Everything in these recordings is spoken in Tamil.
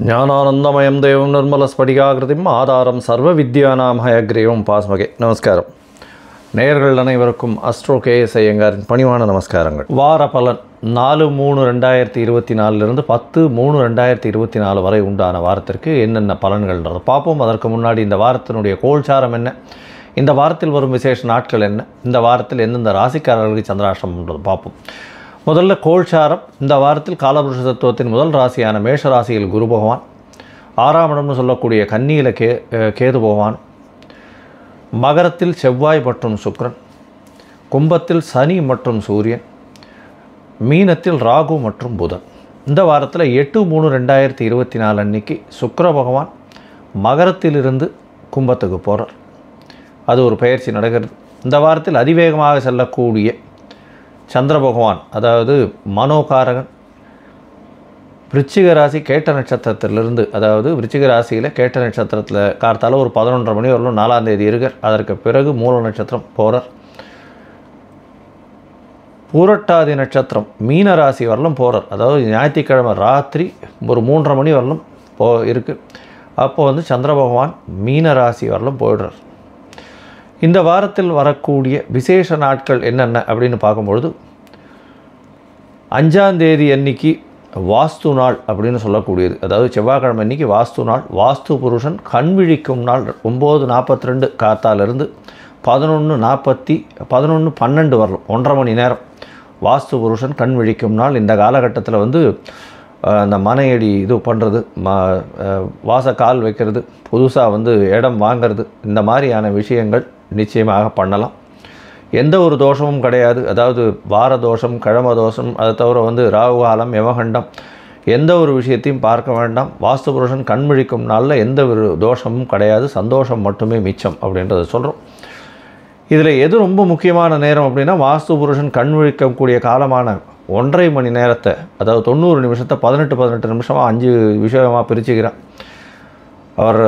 ஞானானந்தமயம் தேவம் நிர்மலஸ்படிகாகிருதிம் ஆதாரம் சர்வ வித்யானாம் ஹயக்ரீவம் பாஸ்மகே. நமஸ்காரம். நேயர்கள் அனைவருக்கும் அஸ்ட்ரோ கேஎஸ் ஐயங்காரின் பணிவான நமஸ்காரங்கள். வார பலன் 4/3/2024 10/3/2024 வரை உண்டான வாரத்திற்கு என்னென்ன பலன்கள்ன்றது பார்ப்போம். அதற்கு முன்னாடி இந்த வாரத்தினுடைய கோல்சாரம் என்ன, இந்த வாரத்தில் வரும் விசேஷ நாட்கள் என்ன, இந்த வாரத்தில் எந்தெந்த ராசிக்காரர்களுக்கு சந்திராஷ்டமம்ன்றது பார்ப்போம். முதல்ல கோல்சாரம். இந்த வாரத்தில் காலபுருஷ தத்துவத்தின் முதல் ராசியான மேஷ ராசியில் குரு பகவான், 6ஆம் இடம்னு சொல்லக்கூடிய கன்னியில் கேது பகவான், மகரத்தில் செவ்வாய் மற்றும் சுக்கிரன், கும்பத்தில் சனி மற்றும் சூரியன், மீனத்தில் ராகு மற்றும் புதன். இந்த வாரத்தில் 8/3/2024 அன்னைக்கு சுக்கிர பகவான் மகரத்திலிருந்து கும்பத்துக்கு போகிறார். அது ஒரு பயிற்சி நடக்கிறது. இந்த வாரத்தில் அதிவேகமாக செல்லக்கூடிய சந்திர பகவான், அதாவது மனோகாரகன், விருச்சிக ராசி கேட்ட நட்சத்திரத்திலிருந்து, அதாவது விருச்சிக ராசியில் கேட்ட நட்சத்திரத்தில் கார்த்தால ஒரு 11:30 மணி வரலும் 4ஆம் தேதி இருக்கார். அதற்கு பிறகு மூல நட்சத்திரம் போகிறார். பூரட்டாதி நட்சத்திரம் மீன ராசி வரலும் போகிறார். அதாவது ஞாயிற்றுக்கிழமை ராத்திரி ஒரு 3:30 மணி வரலும் இருக்குது. அப்போது சந்திர பகவான் மீன ராசி வரலும் போயிடுறார். இந்த வாரத்தில் வரக்கூடிய விசேஷ நாட்கள் என்னென்ன அப்படின்னு பார்க்கும்பொழுது, 5ஆம் தேதி அன்னைக்கு வாஸ்து நாள் அப்படின்னு சொல்லக்கூடியது. அதாவது செவ்வாய்க்கிழமை அன்றைக்கி வாஸ்து நாள். வாஸ்து புருஷன் கண் விழிக்கும் நாள் 9:42 காத்தாலிருந்து 11:12 வரலும் 1.5 மணி நேரம் வாஸ்து புருஷன் கண் விழிக்கும் நாள். இந்த காலகட்டத்தில் அந்த மனையடி இது பண்ணுறது, வாசக்கால் வைக்கிறது, புதுசாக இடம் வாங்கிறது, இந்த மாதிரியான விஷயங்கள் நிச்சயமாக பண்ணலாம். எந்த ஒரு தோஷமும் கிடையாது. அதாவது வார தோஷம், கிழம தோஷம், அதை தவிர ராகுகாலம், யமகண்டம், எந்த ஒரு விஷயத்தையும் பார்க்க வேண்டாம். வாஸ்து புருஷன் கண் விழிக்கும் நாளில் எந்த ஒரு தோஷமும் கிடையாது, சந்தோஷம் மட்டுமே மிச்சம் அப்படின்றத சொல்கிறோம். இதில் எது ரொம்ப முக்கியமான நேரம் அப்படின்னா, வாஸ்து புருஷன் கண் விழிக்கக்கூடிய காலமான 1.5 மணி நேரத்தை, அதாவது 90 நிமிஷத்தை 18 நிமிஷமாக 5 விஷயமாக பிரிச்சுக்கிறான் அவர்.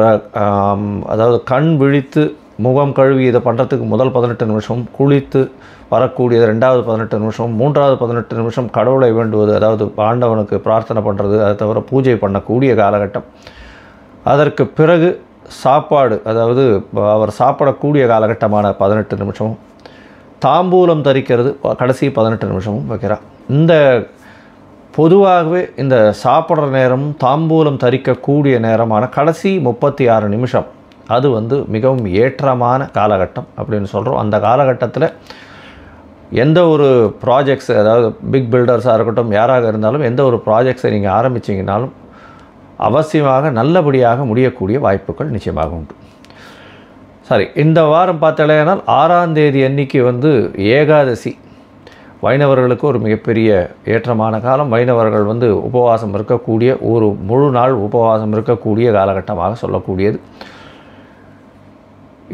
அதாவது கண் விழித்து முகம் கழுவி இதை பண்ணுறதுக்கு முதல் 18 நிமிஷம், குளித்து வரக்கூடியது 2வது 18 நிமிஷம், 3வது 18 நிமிஷம் கடவுளை வேண்டுவது, அதாவது ஆண்டவனுக்கு பிரார்த்தனை பண்ணுறது, அதை தவிர பூஜை பண்ணக்கூடிய காலகட்டம். அதற்கு பிறகு சாப்பாடு, அதாவது அவர் சாப்பிடக்கூடிய காலகட்டமான 18 நிமிஷமும், தாம்பூலம் தரிக்கிறது கடைசி 18 நிமிஷமும் வைக்கிறார். இந்த பொதுவாகவே இந்த சாப்பிட்ற நேரம், தாம்பூலம் தரிக்கக்கூடிய நேரமான கடைசி 36 நிமிஷம் அது மிகவும் ஏற்றமான காலகட்டம் அப்படின்னு சொல்கிறோம். அந்த காலகட்டத்தில் எந்த ஒரு ப்ராஜெக்ட்ஸ், அதாவது பிக் பில்டர்ஸாக இருக்கட்டும், யாராக இருந்தாலும் எந்த ஒரு ப்ராஜெக்ட்ஸை நீங்கள் ஆரம்பிச்சிங்கனாலும் அவசியமாக நல்லபடியாக முடியக்கூடிய வாய்ப்புகள் நிச்சயமாக உண்டு. சரி, இந்த வாரம் பார்த்தாலேனால் 6ஆம் தேதி அன்னைக்கு ஏகாதசி. வைணவர்களுக்கு ஒரு மிகப்பெரிய ஏற்றமான காலம். வைணவர்கள் உபவாசம் இருக்கக்கூடிய, ஒரு முழு நாள் உபவாசம் இருக்கக்கூடிய காலகட்டமாக சொல்லக்கூடியது.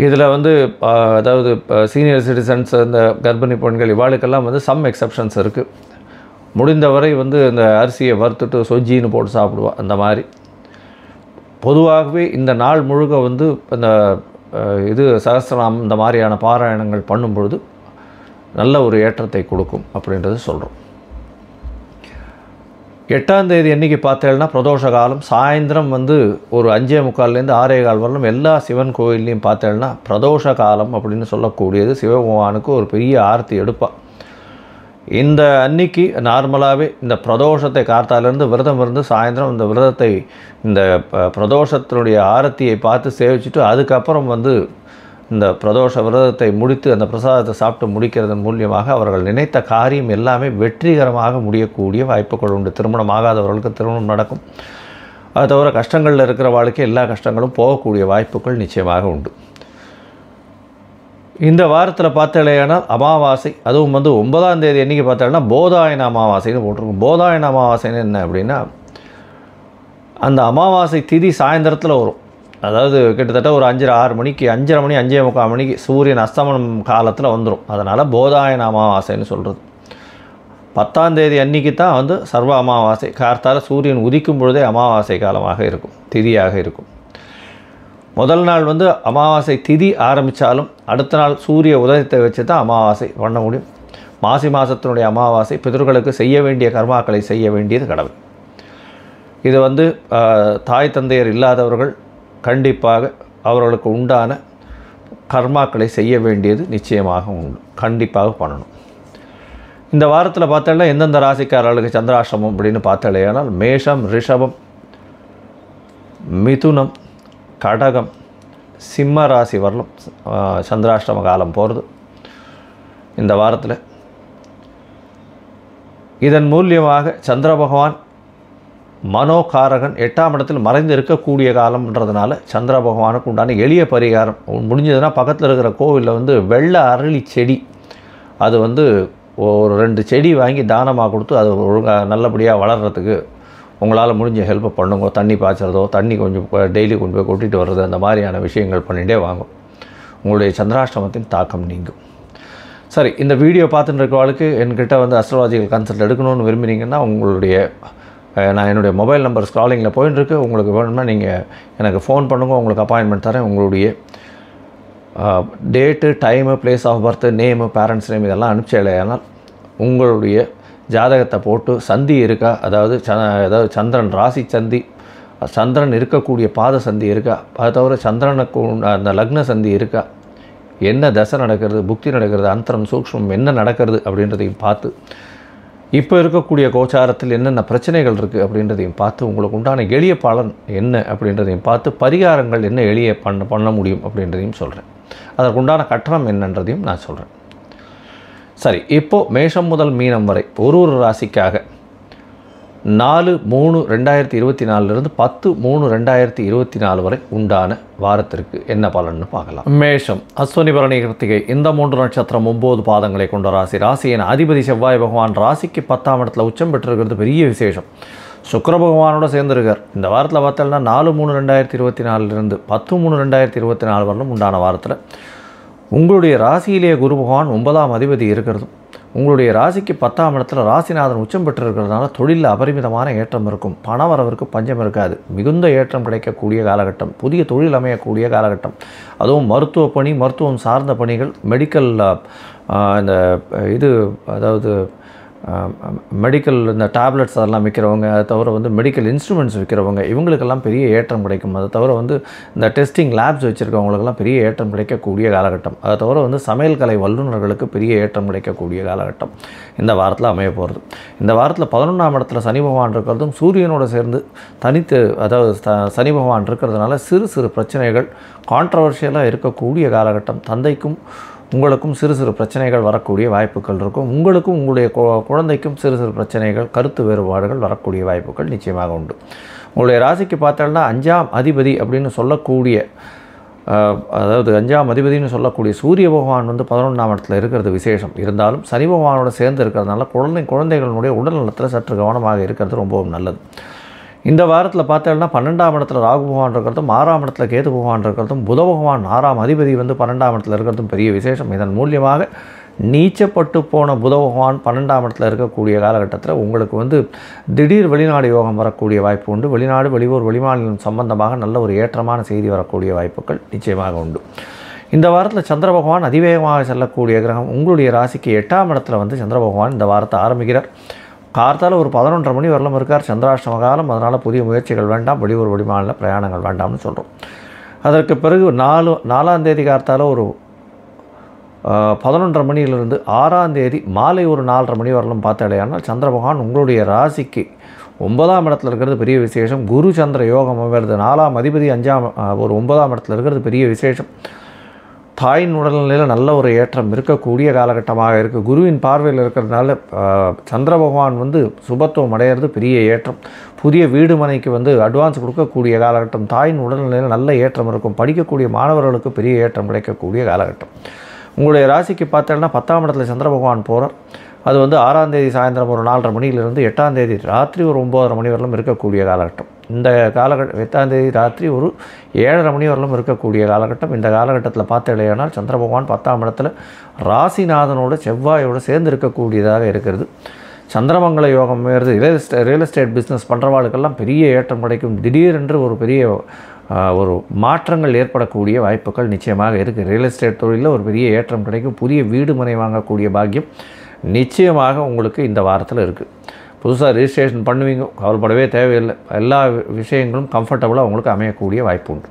இதில் அதாவது சீனியர் சிட்டிசன்ஸ், இந்த கர்ப்பிணி பெண்கள், இவாளுக்கெல்லாம் சம் எக்ஸப்ஷன்ஸ் இருக்குது. முடிந்தவரை இந்த அரிசியை வறுத்துட்டு சொஜ்ஜின்னு போட்டு சாப்பிடுவா. அந்த மாதிரி பொதுவாகவே இந்த நாள் முழுக்க இந்த இது சகஸ்ரநாமம், இந்த மாதிரியான பாராயணங்கள் பண்ணும் பொழுது நல்ல ஒரு ஏற்றத்தை கொடுக்கும் அப்படின்றது சொல்கிறோம். 8ஆம் தேதி அன்றைக்கி பார்த்தேன்னா பிரதோஷ காலம். சாயந்தரம் ஒரு 5:45 6:15 வரலும் எல்லா சிவன் கோயில்லையும் பார்த்தேன்னா பிரதோஷ காலம் அப்படின்னு சொல்லக்கூடியது. சிவபகவானுக்கு ஒரு பெரிய ஆரத்தி எடுப்பாள். இந்த அன்னைக்கு நார்மலாகவே இந்த பிரதோஷத்தை காத்தாலேருந்து விரதம் இருந்து சாயந்தரம் இந்த விரதத்தை, இந்த பிரதோஷத்தினுடைய ஆரத்தியை பார்த்து சேவிச்சுட்டு அதுக்கப்புறம் இந்த பிரதோஷ விரதத்தை முடித்து அந்த பிரசாதத்தை சாப்பிட்டு முடிக்கிறதன் மூலியமாக அவர்கள் நினைத்த காரியம் எல்லாமே வெற்றிகரமாக முடியக்கூடிய வாய்ப்புகள் உண்டு. திருமணம் ஆகாதவர்களுக்கு திருமணம் நடக்கும். அது தவிர கஷ்டங்களில் இருக்கிற வாழ்க்கை எல்லா கஷ்டங்களும் போகக்கூடிய வாய்ப்புகள் நிச்சயமாக உண்டு. இந்த வாரத்தில் பார்த்தாலேனால் அமாவாசை, அதுவும் 9ஆம் தேதி அன்றைக்கி பார்த்தாலேன்னா போதாயன அமாவாசைன்னு போட்டிருக்கும். போதாயன அமாவாசைன்னு என்ன அப்படின்னா, அந்த அமாவாசை திதி சாயந்தரத்தில் வரும். அதாவது கிட்டத்தட்ட ஒரு 5:30 மணிக்கு, 5:30 மணி 5:45 மணிக்கு சூரியன் அஸ்தமனம் காலத்தில் வந்துடும். அதனால் போதாயன அமாவாசைன்னு சொல்கிறது. 10ஆம் தேதி அன்றைக்கி தான் சர்வ அமாவாசை. கார்த்தால சூரியன் உதிக்கும் பொழுதே அமாவாசை காலமாக இருக்கும், திதியாக இருக்கும். முதல் நாள் அமாவாசை திதி ஆரம்பித்தாலும் அடுத்த நாள் சூரிய உதயத்தை வச்சு தான் அமாவாசை பண்ண முடியும். மாசி மாதத்தினுடைய அமாவாசை பிதர்களுக்கு செய்ய வேண்டிய கர்மாக்களை செய்ய வேண்டியது கடவுள். இது வந்து தாய் தந்தையர் இல்லாதவர்கள் கண்டிப்பாக அவர்களுக்கு உண்டான கர்மாக்களை செய்ய வேண்டியது நிச்சயமாக உண்டு, கண்டிப்பாக பண்ணணும். இந்த வாரத்தில் பார்த்தாலே எந்தெந்த ராசிக்காரர்களுக்கு சந்திராஷ்டமம் அப்படின்னு பார்த்தாலேயானால் மேஷம், ரிஷபம், மிதுனம், கடகம், சிம்ம ராசி வரலும் சந்திராஷ்டம காலம் போகிறது இந்த வாரத்தில். இதன் மூலியமாக சந்திர பகவான் மனோகாரகன் 8ஆம் இடத்தில் மறைந்து இருக்கக்கூடிய காலம்ன்றதுனால சந்திர பகவானுக்கு உண்டான எளிய பரிகாரம் முடிஞ்சதுன்னா பக்கத்தில் இருக்கிற கோவிலில் வந்து வெள்ளை அரளி செடி, அது வந்து ஒரு 2 செடி வாங்கி தானமாக கொடுத்து அது ஒழுங்காக நல்லபடியாக வளர்கிறதுக்கு உங்களால் முடிஞ்ச ஹெல்ப்பை பண்ணுங்க. தண்ணி பாய்ச்சறதோ, தண்ணி கொஞ்சம் டெய்லி கொண்டு போய் கொட்டிட்டு வர்றது, அந்த மாதிரியான விஷயங்கள் பண்ணிகிட்டே வாங்கும். உங்களுடைய சந்திராஷ்டமத்தின் தாக்கம் நீங்கும். சரி, இந்த வீடியோ பார்த்துட்டு இருக்கவளுக்கு என்கிட்ட வந்து அஸ்ட்ராலஜிக்கல் கன்சல்ட் எடுக்கணும்னு விரும்பினீங்கன்னா உங்களுடைய நான் என்னுடைய மொபைல் நம்பர் ஸ்க்ராலிங்கில் போயிட்டுருக்கு. உங்களுக்கு வேணும்னா நீங்கள் எனக்கு ஃபோன் பண்ணுங்க, உங்களுக்கு அப்பாயின்மெண்ட் தரேன். உங்களுடைய date, time, place of birth, name, parents name இதெல்லாம் அனுப்பிச்சேனால் உங்களுடைய ஜாதகத்தை போட்டு சந்தி இருக்கா, அதாவது சந்திரன் ராசி சந்தி, சந்திரன் இருக்கக்கூடிய பாத சந்தி இருக்கா, அது தவிர சந்திரனுக்கு அந்த லக்ன சந்தி இருக்கா, என்ன தசை நடக்கிறது, புக்தி நடக்கிறது, அந்தரம் சூக்ஷ்மம் என்ன நடக்கிறது அப்படின்றதையும் பார்த்து, இப்போ இருக்கக்கூடிய கோச்சாரத்தில் என்னென்ன பிரச்சனைகள் இருக்குது அப்படின்றதையும் பார்த்து, உங்களுக்கு உண்டான எளிய பலன் என்ன அப்படின்றதையும் பார்த்து, பரிகாரங்கள் என்ன எளிய பண்ண முடியும் அப்படின்றதையும் சொல்கிறேன். அதற்குண்டான கட்டணம் என்னன்றதையும் நான் சொல்கிறேன். சரி, இப்போது மேஷம் முதல் மீனம் வரை ஒரு ராசிக்காக 4/3/2024 10/3/2024 வரை உண்டான வாரத்திற்கு என்ன பலன்னு பார்க்கலாம். மேஷம், அஸ்வினி பரணி கிருத்திகை இந்த 3 நட்சத்திரம் 9 பாதங்களை கொண்ட ராசி. ராசியின் அதிபதி செவ்வாய் பகவான் ராசிக்கு 10ஆம் இடத்துல உச்சம் பெற்றிருக்கிறது பெரிய விசேஷம். சுக்கிர பகவானோட சேர்ந்துருக்கார். இந்த வாரத்தில் பார்த்தோம்னா 4/3/2024 10/3/2024 வரலும் உண்டான வாரத்தில் உங்களுடைய ராசியிலேயே குரு பகவான் 9ஆம் அதிபதி இருக்கிறதும், உங்களுடைய ராசிக்கு 10ஆம் இடத்துல ராசிநாதன் உச்சம் பெற்றிருக்கிறதுனால தொழிலில் அபரிமிதமான ஏற்றம் இருக்கும். பண வரவிற்கு பஞ்சம் இருக்காது. மிகுந்த ஏற்றம் கிடைக்கக்கூடிய காலகட்டம், புதிய தொழில் அமையக்கூடிய காலகட்டம். அதுவும் மருத்துவ பணி, மருத்துவம் சார்ந்த பணிகள், மெடிக்கல் இந்த இது அதாவது மெடிக்கல் இந்த டேப்லெட்ஸ் அதெல்லாம் விற்கிறவங்க, அதை தவிர வந்து மெடிக்கல் இன்ஸ்ட்ருமெண்ட்ஸ் விற்கிறவங்க, இவங்களுக்கெல்லாம் பெரிய ஏற்றம் கிடைக்கும். அதை தவிர வந்து இந்த டெஸ்டிங் லேப்ஸ் வச்சுருக்கவங்களுக்கெல்லாம் பெரிய ஏற்றம் கிடைக்கக்கூடிய காலகட்டம். அதை தவிர வந்து சமையல் கலை வல்லுநர்களுக்கு பெரிய ஏற்றம் கிடைக்கக்கூடிய காலகட்டம் இந்த வாரத்தில் அமைய போகிறது. இந்த வாரத்தில் 11ஆம் இடத்துல சனி பகவான் இருக்கிறதும் சூரியனோடு சேர்ந்து தனித்து, அதாவது சனி பகவான் இருக்கிறதுனால சிறு சிறு பிரச்சனைகள் கான்ட்ரவர்ஷியலாக இருக்கக்கூடிய காலகட்டம். தந்தைக்கும் உங்களுக்கும் சிறு சிறு பிரச்சனைகள் வரக்கூடிய வாய்ப்புகள் இருக்கும். உங்களுக்கும் உங்களுடைய குழந்தைக்கும் சிறு சிறு பிரச்சனைகள், கருத்து வேறுபாடுகள் வரக்கூடிய வாய்ப்புகள் நிச்சயமாக உண்டு. உங்களுடைய ராசிக்கு பார்த்தோம்னா 5ஆம் அதிபதி அப்படின்னு சொல்லக்கூடிய, அதாவது 5ஆம் அதிபதினு சொல்லக்கூடிய சூரிய பகவான் வந்து 11ஆம் இடத்துல இருக்கிறது விசேஷம். இருந்தாலும் சனி பகவானோட சேர்ந்து இருக்கிறதுனால குழந்தைகளுடைய உடல் நலத்தில் சற்று கவனமாக இருக்கிறது ரொம்பவும் நல்லது. இந்த வாரத்தில் பார்த்தோம்னா 12ஆம் இடத்துல ராகு பகவான் இருக்கிறதும், 6ஆம் இடத்துல கேது பகவான் இருக்கிறதும், புத பகவான் 6ஆம் அதிபதி வந்து 12ஆம் இடத்துல இருக்கிறதும் பெரிய விசேஷம். இதன் மூலியமாக நீச்சப்பட்டு போன புத பகவான் 12ஆம் இடத்துல இருக்கக்கூடிய காலகட்டத்தில் உங்களுக்கு வந்து திடீர் வெளிநாடு யோகம் வரக்கூடிய வாய்ப்பு உண்டு. வெளிநாடு, வெளியூர், வெளிமாநிலம் சம்பந்தமாக நல்ல ஒரு ஏற்றமான செய்தி வரக்கூடிய வாய்ப்புகள் நிச்சயமாக உண்டு. இந்த வாரத்தில் சந்திர பகவான் அதிவேகமாக செல்லக்கூடிய கிரகம். உங்களுடைய ராசிக்கு 8ஆம் இடத்துல வந்து சந்திர பகவான் இந்த வாரத்தை ஆரம்பிக்கிறார். கார்த்தால் ஒரு 11:30 மணி வரலும் இருக்கார். சந்திராஷ்டம காலம், அதனால் புதிய முயற்சிகள் வேண்டாம், வெளியூர் வெளிமாநில பிரயாணங்கள் வேண்டாம்னு சொல்கிறோம். அதற்கு பிறகு 4ஆம் தேதி கார்த்தால் ஒரு 11:30 மணியிலிருந்து 6ஆம் தேதி மாலை ஒரு 4:30 மணி வரலும் பார்த்தாலேயானால் சந்திர பகவான் உங்களுடைய ராசிக்கு 9ஆம் இடத்துல இருக்கிறது பெரிய விசேஷம். குரு சந்திர யோகம் வருது. 4ஆம் அதிபதி 9ஆம் இடத்துல இருக்கிறது பெரிய விசேஷம். தாயின் உடல்நிலையில் நல்ல ஒரு ஏற்றம் இருக்கக்கூடிய காலகட்டமாக இருக்குது. குருவின் பார்வையில் இருக்கிறதுனால சந்திர பகவான் வந்து சுபத்துவம் அடையிறது பெரிய ஏற்றம். புதிய வீடு மனைக்கு வந்து அட்வான்ஸ் கொடுக்கக்கூடிய காலகட்டம். தாயின் உடல்நிலையில் நல்ல ஏற்றம் இருக்கும். படிக்கக்கூடிய மாணவர்களுக்கு பெரிய ஏற்றம் கிடைக்கக்கூடிய காலகட்டம். உங்களுடைய ராசிக்கு பார்த்தோம்னா 10ஆம் இடத்துல சந்திர பகவான் போகிறார். அது வந்து 6ஆம் தேதி சாயந்தரம் ஒரு 4:30 மணியிலிருந்து 8ஆம் தேதி ராத்திரி ஒரு 9:30 மணி வரலும் இருக்கக்கூடிய காலகட்டம். இந்த காலகட்டம் 8ஆம் தேதி ராத்திரி ஒரு 7:30 மணி வரலும் இருக்கக்கூடிய காலகட்டம். இந்த காலகட்டத்தில் பார்த்தேனால் சந்திர பகவான் 10ஆம் இடத்துல ராசிநாதனோட செவ்வாயோடு சேர்ந்து இருக்கக்கூடியதாக இருக்கிறது. சந்திரமங்கல யோகம் வேறு. ரியல் எஸ்டேட் பிஸ்னஸ் பண்ணுறவாளுக்கெல்லாம் பெரிய ஏற்றம் கிடைக்கும். திடீரென்று ஒரு பெரிய ஒரு மாற்றங்கள் ஏற்படக்கூடிய வாய்ப்புகள் நிச்சயமாக இருக்குது. ரியல் எஸ்டேட் தொழிலில் ஒரு பெரிய ஏற்றம் கிடைக்கும். புதிய வீடு மனை வாங்கக்கூடிய பாக்கியம் நிச்சயமாக உங்களுக்கு இந்த வாரத்தில் இருக்குது. புதுசாக ரிஜிஸ்ட்ரேஷன் பண்ணுவீங்க, கவலைப்படவே தேவையில்லை. எல்லா விஷயங்களும் கம்ஃபர்டபுளாக உங்களுக்கு அமையக்கூடிய வாய்ப்பு உண்டு.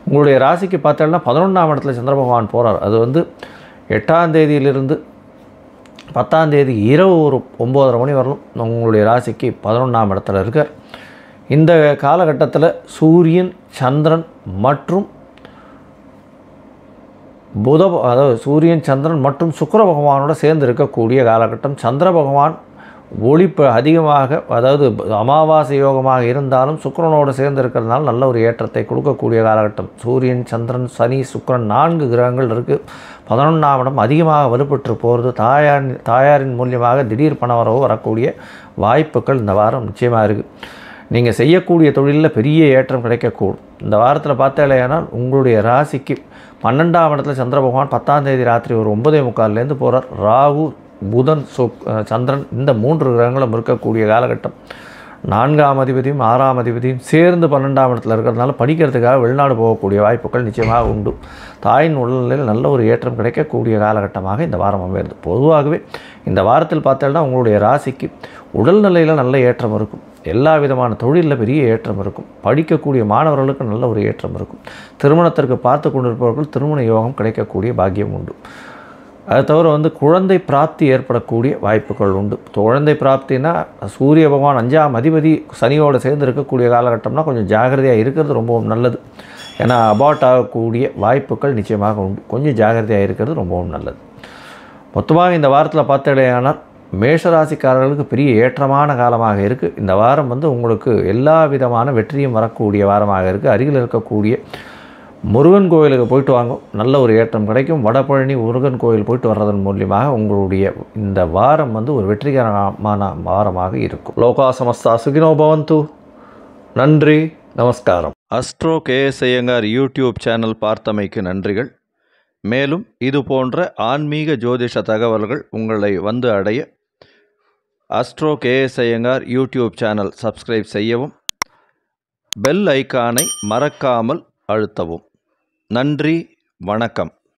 உங்களுடைய ராசிக்கு பார்த்தோம்னா 11ஆம் இடத்துல சந்திர பகவான் போகிறார். அது வந்து 8ஆம் தேதியிலிருந்து 10ஆம் தேதி இரவு ஒரு 9:30 மணி வரலும் உங்களுடைய ராசிக்கு 11ஆம் இடத்துல இருக்கார். இந்த காலகட்டத்தில் சூரியன், சந்திரன் மற்றும் அதாவது சூரியன், சந்திரன் மற்றும் சுக்கிர பகவானோட சேர்ந்து இருக்கக்கூடிய காலகட்டம். சந்திர பகவான் ஒளிப்பு அதிகமாக, அதாவது அமாவாசை யோகமாக இருந்தாலும் சுக்கிரனோடு சேர்ந்து இருக்கிறதுனால நல்ல ஒரு ஏற்றத்தை கொடுக்கக்கூடிய காலகட்டம். சூரியன், சந்திரன், சனி, சுக்கிரன் 4 கிரகங்கள் இருக்குது. 11ஆம் இடம் அதிகமாக வலுப்பெற்று போகிறது. தாயாரின் மூலியமாக திடீர் பணவரவு வரக்கூடிய வாய்ப்புகள் இந்த வாரம் நிச்சயமாக இருக்குது. நீங்கள் செய்யக்கூடிய தொழிலில் பெரிய ஏற்றம் கிடைக்கக்கூடும். இந்த வாரத்தில் பார்த்தாலேயானால் உங்களுடைய ராசிக்கு 12ஆம் இடத்துல சந்திர பகவான் 10ஆம் தேதி ராத்திரி ஒரு 9:45 போகிறார். ராகு, புதன், சந்திரன் இந்த 3 கிரகங்களும் இருக்கக்கூடிய காலகட்டம். 4ஆம் அதிபதியும் 6ஆம் அதிபதியும் சேர்ந்து 12ஆம் இடத்துல இருக்கிறதுனால படிக்கிறதுக்காக வெளிநாடு போகக்கூடிய வாய்ப்புகள் நிச்சயமாக உண்டு. தாயின் உடல்நிலையில் நல்ல ஒரு ஏற்றம் கிடைக்கக்கூடிய காலகட்டமாக இந்த வாரம் அமைகிறது. பொதுவாகவே இந்த வாரத்தில் பார்த்தோம்னா உங்களுடைய ராசிக்கு உடல்நிலையில் நல்ல ஏற்றம் இருக்கும். எல்லா விதமான தொழிலில் பெரிய ஏற்றம் இருக்கும். படிக்கக்கூடிய மாணவர்களுக்கு நல்ல ஒரு ஏற்றம் இருக்கும். திருமணத்திற்கு பார்த்து கொண்டிருப்பவர்கள் திருமண யோகம் கிடைக்கக்கூடிய பாக்கியம் உண்டு. அது தவிர வந்து குழந்தை பிராப்தி ஏற்படக்கூடிய வாய்ப்புகள் உண்டு. குழந்தை பிராப்தினா சூரிய பகவான் 5ஆம் அதிபதி சனியோடு சேர்ந்து இருக்கக்கூடிய காலகட்டம்னா கொஞ்சம் ஜாகிரதையாக இருக்கிறது ரொம்பவும் நல்லது. ஏன்னா அபார்ட் ஆகக்கூடிய வாய்ப்புகள் நிச்சயமாக உண்டு. கொஞ்சம் ஜாகிரதையாக இருக்கிறது ரொம்பவும் நல்லது. மொத்தமாக இந்த வாரத்தில் பார்த்தடையானால் மேஷராசிக்காரர்களுக்கு பெரிய ஏற்றமான காலமாக இருக்குது. இந்த வாரம் வந்து உங்களுக்கு எல்லா விதமான வெற்றியும் வரக்கூடிய வாரமாக இருக்குது. அருகில் இருக்கக்கூடிய முருகன் கோயிலுக்கு போயிட்டு வாங்க, நல்ல ஒரு ஏற்றம் கிடைக்கும். வடபழனி முருகன் கோயில் போயிட்டு வர்றதன் மூலியமாக உங்களுடைய இந்த வாரம் வந்து ஒரு வெற்றிகரமான வாரமாக இருக்கும். லோகா சமஸ்தா சுகினோ பவந்து. நன்றி, நமஸ்காரம். Astro KS Iyengar YouTube channel பார்த்தமைக்கு நன்றிகள். மேலும் இது போன்ற ஆன்மீக ஜோதிஷ தகவல்கள் உங்களை வந்து அடைய astro KS Iyengar YouTube channel subscribe செய்யவும், பெல் ஐக்கானை மறக்காமல் அழுத்தவும். நன்றி, வணக்கம்.